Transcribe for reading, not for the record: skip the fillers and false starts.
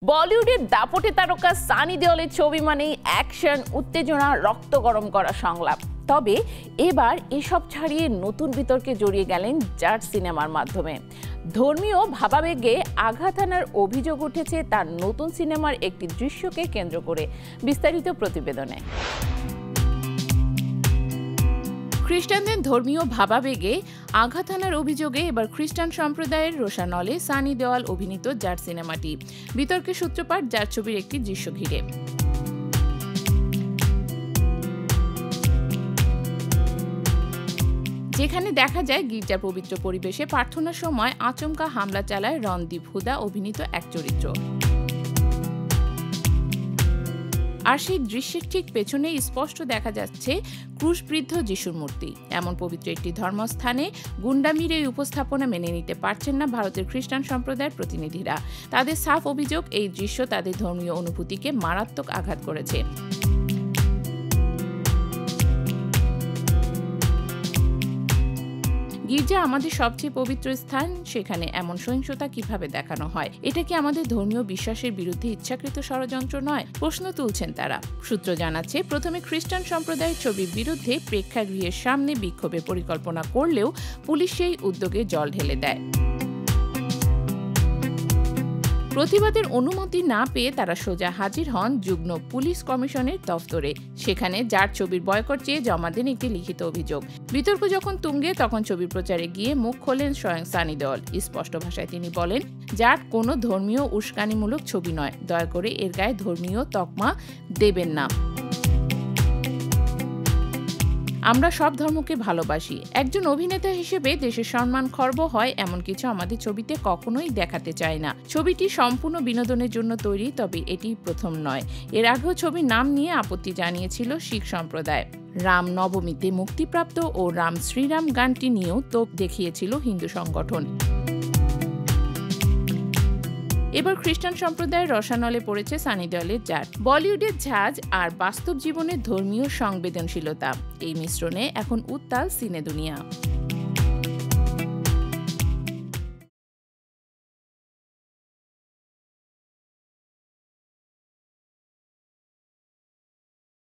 বলিউডের দাপটে তারকা সানি দেওলের ছবি মানেই অ্যাকশন, উত্তেজনা, রক্ত গরম করা সংলাপ। তবে এবার এসব ছাড়িয়ে নতুন বিতর্কে জড়িয়ে গেলেন জাট সিনেমার মাধ্যমে। ধর্মীয় ভাবাবেগে আঘাত হানার অভিযোগ উঠেছে তার নতুন সিনেমার একটি দৃশ্যকে কেন্দ্র করে। বিস্তারিত প্রতিবেদনে। খ্রিস্টানদের ধর্মীয় ভাবাবেগে আঘাত হানার অভিযোগে এবার খ্রিস্টান সম্প্রদায়ের রোশানলে সানি দেওয়াল অভিনীত জাট সিনেমাটি বিতর্কের সূত্রপাত জাট ছবির একটি দৃশ্য ঘিরে। যেখানে দেখা যায় গির্জার পবিত্র পরিবেশে প্রার্থনার সময় আচমকা হামলা চালায় রণদীপ হুদা অভিনীত এক চরিত্র। আর সেই দৃশ্যের ঠিক পেছনে স্পষ্ট দেখা যাচ্ছে ক্রুশবৃদ্ধ যিশুর মূর্তি। এমন পবিত্র একটি ধর্মস্থানে গুন্ডামির এই উপস্থাপনা মেনে নিতে পারছেন না ভারতের খ্রিস্টান সম্প্রদায়ের প্রতিনিধিরা। তাদের সাফ অভিযোগ, এই দৃশ্য তাদের ধর্মীয় অনুভূতিকে মারাত্মক আঘাত করেছে। গির্জা আমাদের সবচেয়ে পবিত্র স্থান, সেখানে এমন সহিংসতা কিভাবে দেখানো হয়? এটা কি আমাদের ধর্মীয় বিশ্বাসের বিরুদ্ধে ইচ্ছাকৃত ষড়যন্ত্র নয়? প্রশ্ন তুলছেন তারা। সূত্র জানাচ্ছে, প্রথমে খ্রিস্টান সম্প্রদায়ের ছবির বিরুদ্ধে প্রেক্ষাগৃহের সামনে বিক্ষোভের পরিকল্পনা করলেও পুলিশ সেই উদ্যোগে জল ঢেলে দেয়। প্রতিবাদের অনুমতি না পেয়ে তারা সোজা হাজির হন যুগ্ম পুলিশ কমিশনের দফতরে। সেখানে জাট ছবির বয়কট চেয়ে জমা দেন একটি লিখিত অভিযোগ। বিতর্ক যখন তুঙ্গে, তখন ছবির প্রচারে গিয়ে মুখ খোলেন স্বয়ং সানি দেওল। স্পষ্ট ভাষায় তিনি বলেন, জাট কোনো ধর্মীয় উস্কানিমূলক ছবি নয়, দয়া করে এর গায়ে ধর্মীয় তকমা দেবেন না। আমরা সব ধর্মকে ভালোবাসি। একজন অভিনেতা হিসেবে দেশের সম্মান খর্ব হয় এমন কিছু আমাদের ছবিতে কখনোই দেখাতে চাই না। ছবিটি সম্পূর্ণ বিনোদনের জন্য তৈরি, তবে এটি প্রথম নয়। এর আগেও ছবির নাম নিয়ে আপত্তি জানিয়েছিল শিখ সম্প্রদায়। রাম নবমীতে মুক্তিপ্রাপ্ত ও রাম শ্রীরাম গানটি নিয়েও তোপ দেখিয়েছিল হিন্দু সংগঠন। এবার খ্রিস্টান সম্প্রদায়ের রসানলে পড়েছে সানি দেওলের জাট। বলিউডের ঝাঁজ আর বাস্তব জীবনের ধর্মীয় সংবেদনশীলতা, এই মিশ্রণে এখন উত্তাল সিনে দুনিয়া।